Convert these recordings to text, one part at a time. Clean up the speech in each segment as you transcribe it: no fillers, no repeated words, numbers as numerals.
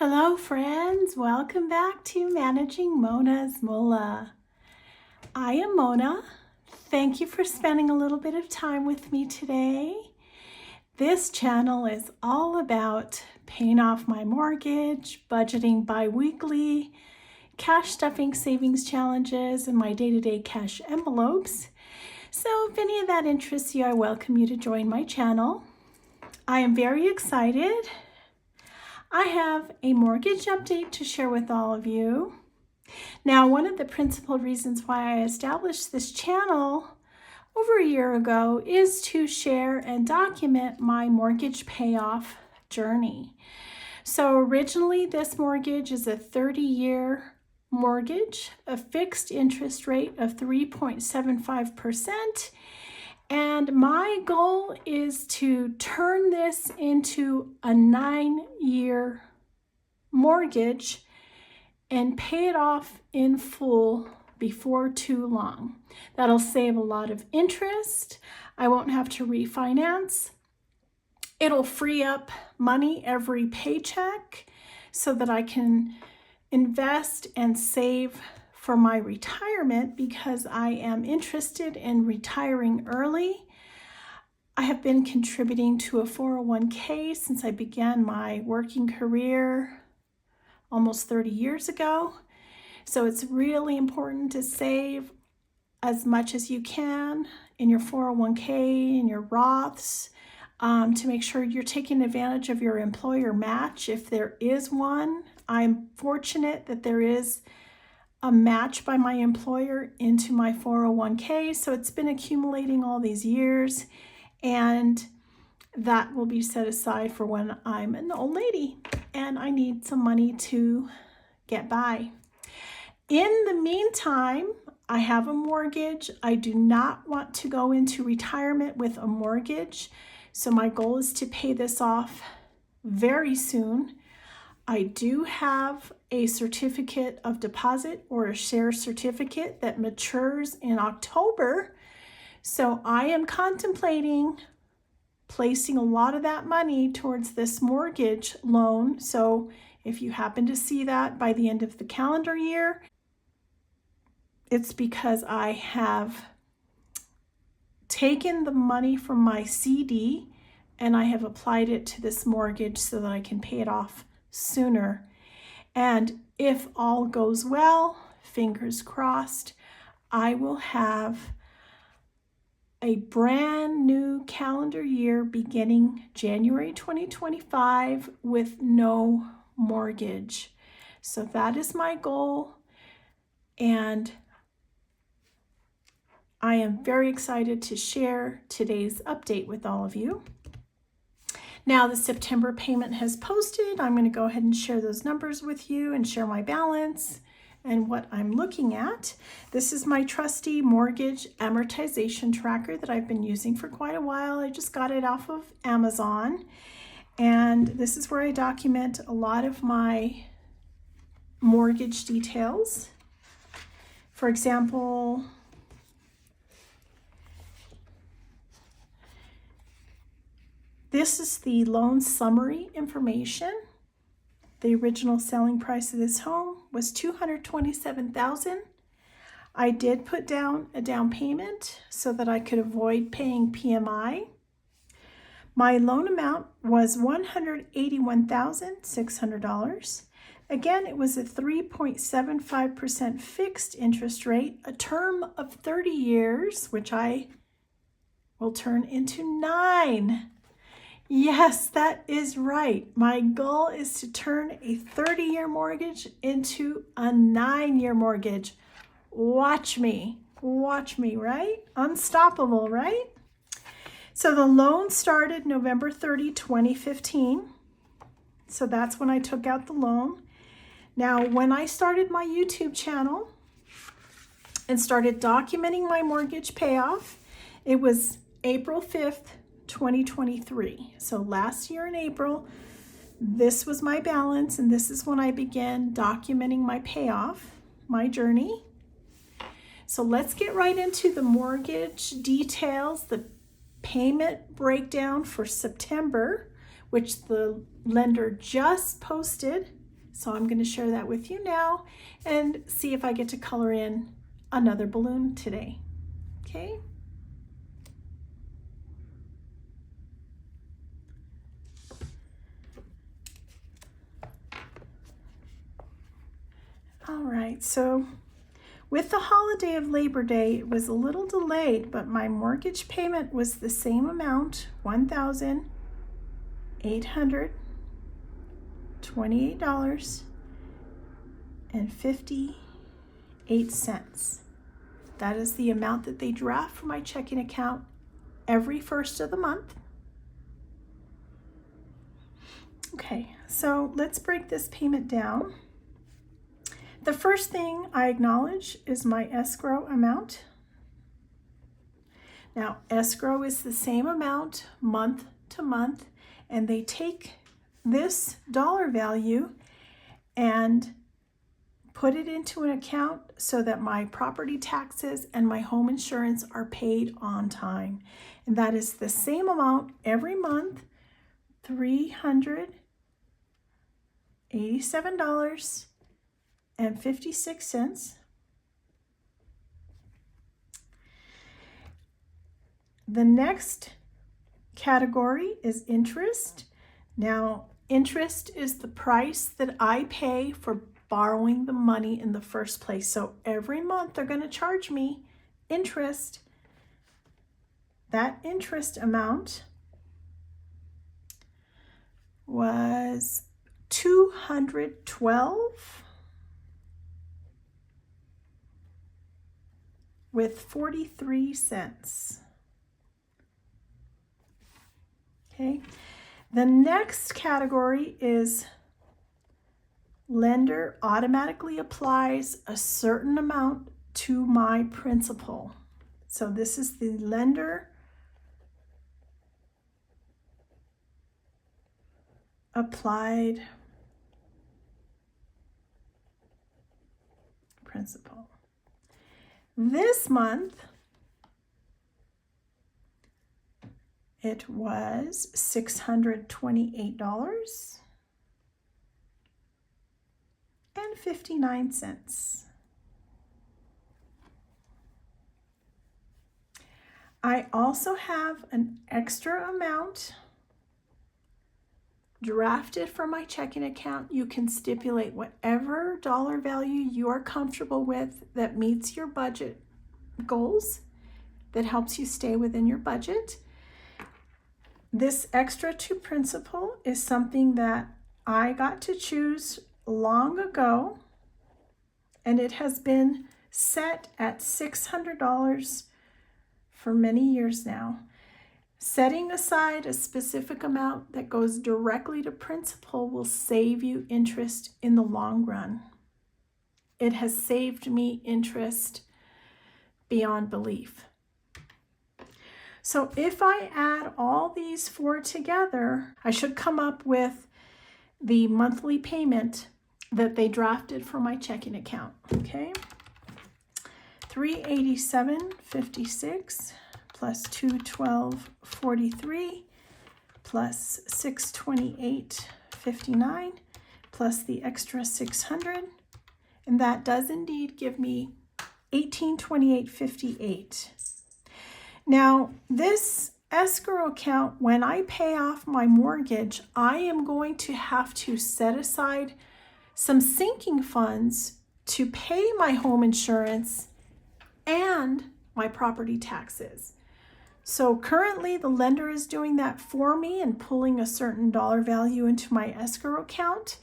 Hello friends, welcome back to Managing Mona's Moolah. I am Mona. Thank you for spending a little bit of time with me today. This channel is all about paying off my mortgage, budgeting bi-weekly, cash stuffing savings challenges, and my day-to-day cash envelopes. So if any of that interests you, I welcome you to join my channel. I am very excited. I have a mortgage update to share with all of you. Now, one of the principal reasons why I established this channel over a year ago is to share and document my mortgage payoff journey. So originally, this mortgage is a 30-year mortgage, a fixed interest rate of 3.75%. And my goal is to turn this into a 9-year mortgage and pay it off in full before too long. That'll save a lot of interest. I won't have to refinance. It'll free up money every paycheck so that I can invest and save for my retirement because I am interested in retiring early. I have been contributing to a 401k since I began my working career almost 30 years ago. So it's really important to save as much as you can in your 401k and your Roths to make sure you're taking advantage of your employer match if there is one. I'm fortunate that there is a match by my employer into my 401k. So it's been accumulating all these years, and that will be set aside for when I'm an old lady and I need some money to get by. In the meantime, I have a mortgage. I do not want to go into retirement with a mortgage. So my goal is to pay this off very soon. I do have a certificate of deposit or a share certificate that matures in October. So I am contemplating placing a lot of that money towards this mortgage loan. So if you happen to see that by the end of the calendar year, it's because I have taken the money from my CD and I have applied it to this mortgage so that I can pay it off sooner. And if all goes well, fingers crossed, I will have a brand new calendar year beginning January 2025 with no mortgage. So that is my goal, and I am very excited to share today's update with all of you. Now the September payment has posted. I'm going to go ahead and share those numbers with you and share my balance and what I'm looking at. This is my trusty mortgage amortization tracker that I've been using for quite a while. I just got it off of Amazon. And this is where I document a lot of my mortgage details. For example, this is the loan summary information. The original selling price of this home was $227,000. I did put down a down payment so that I could avoid paying PMI. My loan amount was $181,600. Again, it was a 3.75% fixed interest rate, a term of 30 years, which I will turn into 9. Yes, that is right. My goal is to turn a 30-year mortgage into a 9-year mortgage. Watch me, right? Unstoppable, right? So the loan started November 30, 2015. So that's when I took out the loan. Now, when I started my YouTube channel and started documenting my mortgage payoff, it was April 5th, 2023. So last year in April, this was my balance, and this is when I began documenting my payoff, my journey. So let's get right into the mortgage details, the payment breakdown for September, which the lender just posted. So I'm going to share that with you now and see if I get to color in another balloon today. Okay. All right, so with the holiday of Labor Day, it was a little delayed, but my mortgage payment was the same amount, $1,828.58. That is the amount that they draft from my checking account every first of the month. Okay, so let's break this payment down. The first thing I acknowledge is my escrow amount. Now, escrow is the same amount month to month, and they take this dollar value and put it into an account so that my property taxes and my home insurance are paid on time. And that is the same amount every month, $387.56. The next category is interest. Now, interest is the price that I pay for borrowing the money in the first place. So every month they're going to charge me interest. That interest amount was $212.43. Okay. The next category is lender automatically applies a certain amount to my principal. So this is the lender applied principal. This month, it was $628.59. I also have an extra amount drafted from my checking account. You can stipulate whatever dollar value you are comfortable with that meets your budget goals, that helps you stay within your budget. This extra to principal is something that I got to choose long ago, and it has been set at $600 for many years now. Setting aside a specific amount that goes directly to principal will save you interest in the long run. It has saved me interest beyond belief. So if I add all these four together, I should come up with the monthly payment that they drafted for my checking account. Okay, $387.56 plus $212.43 plus $628.59 plus the extra $600, and that does indeed give me $1828.58. Now, this escrow account, when I pay off my mortgage, I am going to have to set aside some sinking funds to pay my home insurance and my property taxes. So currently the lender is doing that for me and pulling a certain dollar value into my escrow account.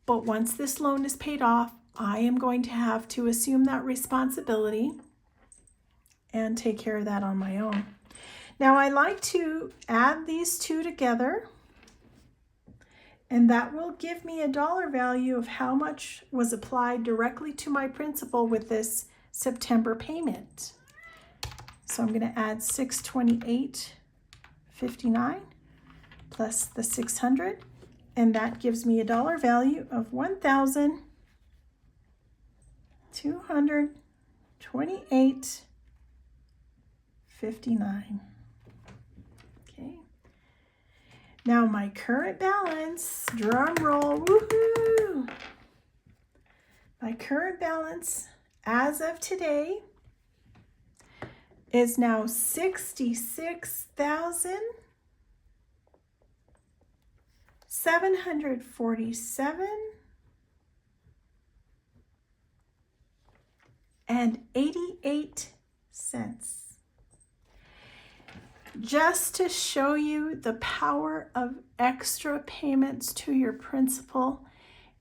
But once this loan is paid off, I am going to have to assume that responsibility and take care of that on my own. Now I like to add these two together, and that will give me a dollar value of how much was applied directly to my principal with this September payment. So I'm going to add $628.59 plus the $600, and that gives me a dollar value of $1,228.59. Okay. Now my current balance, drum roll, woohoo! My current balance as of today is now $66,747.88. Just to show you the power of extra payments to your principal,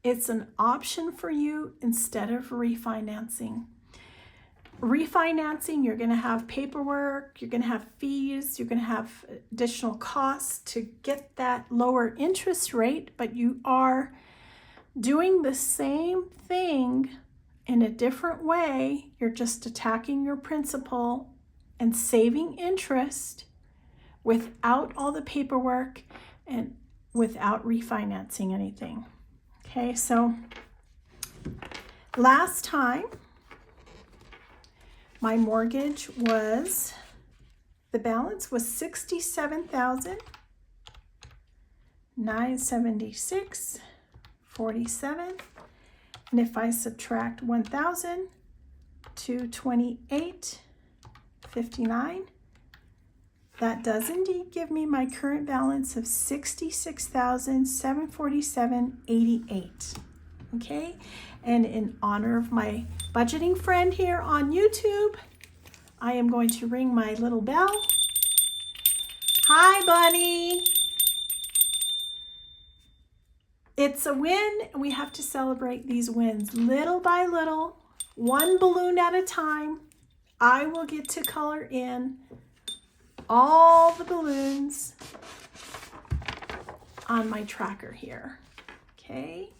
it's an option for you instead of refinancing. Refinancing, you're going to have paperwork, you're going to have fees, you're going to have additional costs to get that lower interest rate, but you are doing the same thing in a different way. You're just attacking your principal and saving interest without all the paperwork and without refinancing anything. Okay, so last time my mortgage was, the balance was $67,976.47. And if I subtract 1,000 to 28.59, that does indeed give me my current balance of $66,747.88. Okay, and in honor of my budgeting friend here on YouTube, I am going to ring my little bell. Hi, buddy. It's a win. We have to celebrate these wins little by little, one balloon at a time. I will get to color in all the balloons on my tracker here. Okay.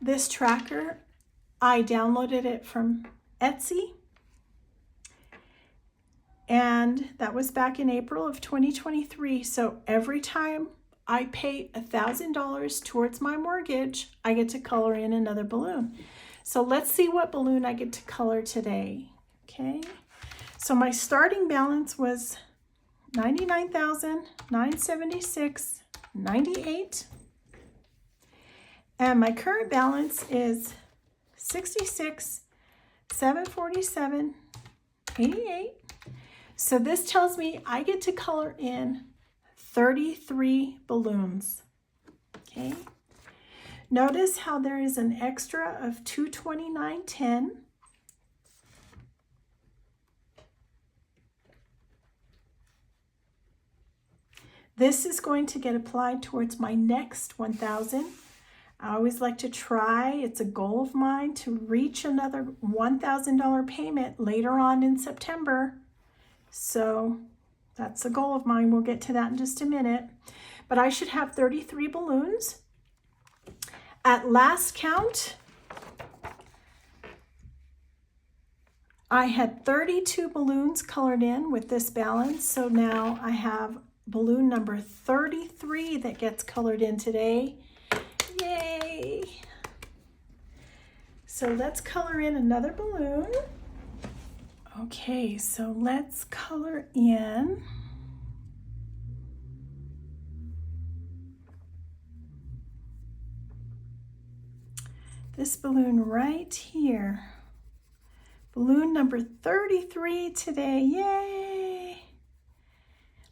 This tracker, I downloaded it from Etsy, and that was back in April of 2023. So every time I pay $1,000 towards my mortgage, I get to color in another balloon. So let's see what balloon I get to color today. Okay, so my starting balance was $99,976.98. And my current balance is $66,747.88. So this tells me I get to color in 33 balloons. Okay. Notice how there is an extra of $229.10. This is going to get applied towards my next 1,000. I always like to try, it's a goal of mine to reach another $1,000 payment later on in September. So that's a goal of mine. We'll get to that in just a minute. But I should have 33 balloons. At last count, I had 32 balloons colored in with this balance. So now I have balloon number 33 that gets colored in today. Yay! So let's color in another balloon. Okay, so let's color in this balloon right here. Balloon number 33 today. Yay!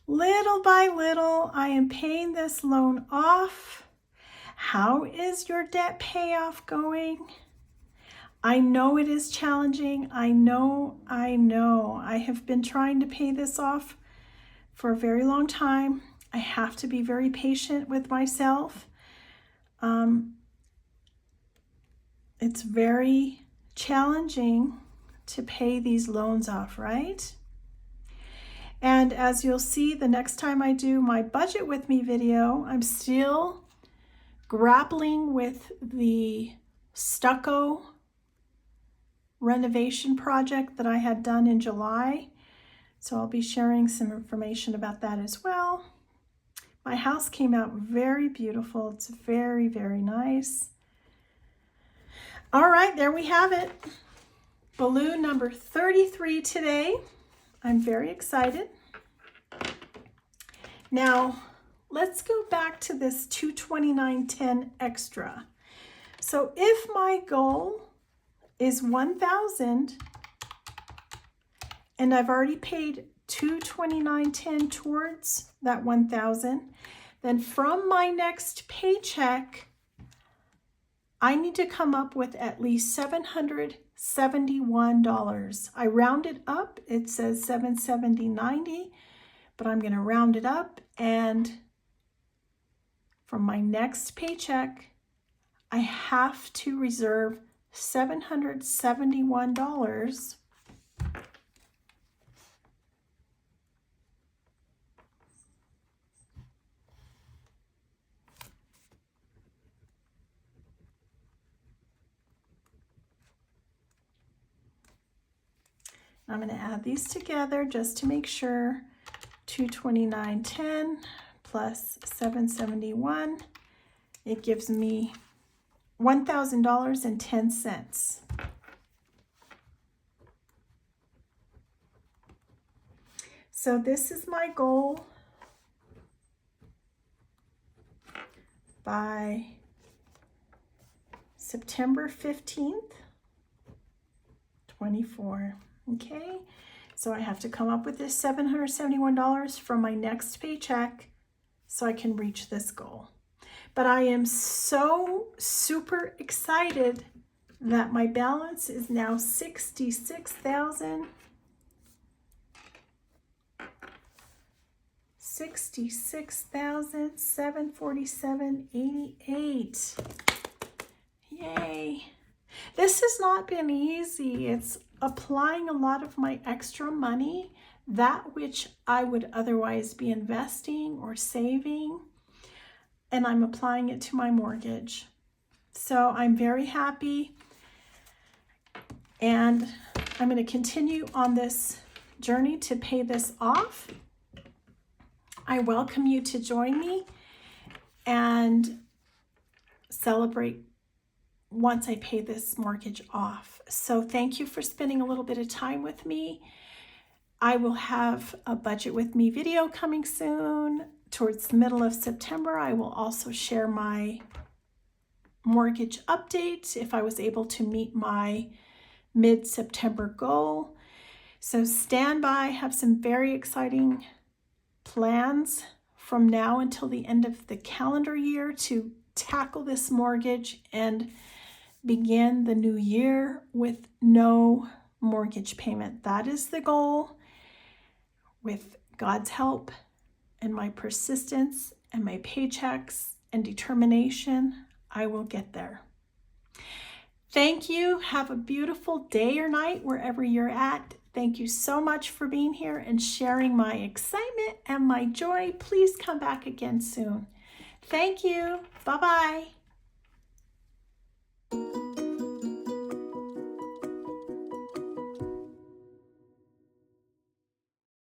Little by little, I am paying this loan off. How is your debt payoff going? I know it is challenging. I know. I have been trying to pay this off for a very long time. I have to be very patient with myself. It's very challenging to pay these loans off, right? And as you'll see, the next time I do my budget with me video, I'm still grappling with the stucco renovation project that I had done in July. So I'll be sharing some information about that as well. My house came out very beautiful. It's very, very nice. All right, there we have it. balloon number 33 today. I'm very excited. Now, let's go back to this $229.10 extra. So if my goal is 1,000 and I've already paid $229.10 towards that 1,000, then from my next paycheck, I need to come up with at least $771. I rounded up, it says $770.90, but I'm going to round it up, and from my next paycheck, I have to reserve $771. I'm going to add these together just to make sure. $229.10 plus $771. It gives me $1,000.10. So this is my goal by September 15th, 24. Okay, so I have to come up with this $771 from my next paycheck so I can reach this goal. But I am so super excited that my balance is now $66,747.88. Yay. This has not been easy. It's applying a lot of my extra money, that which I would otherwise be investing or saving, and I'm applying it to my mortgage. So I'm very happy, and I'm going to continue on this journey to pay this off. I welcome you to join me and celebrate once I pay this mortgage off. So thank you for spending a little bit of time with me. I will have a budget with me video coming soon. Towards the middle of September, I will also share my mortgage update if I was able to meet my mid-September goal. So stand by, have some very exciting plans from now until the end of the calendar year to tackle this mortgage and begin the new year with no mortgage payment. That is the goal. With God's help and my persistence and my paychecks and determination, I will get there. Thank you. Have a beautiful day or night wherever you're at. Thank you so much for being here and sharing my excitement and my joy. Please come back again soon. Thank you. Bye-bye.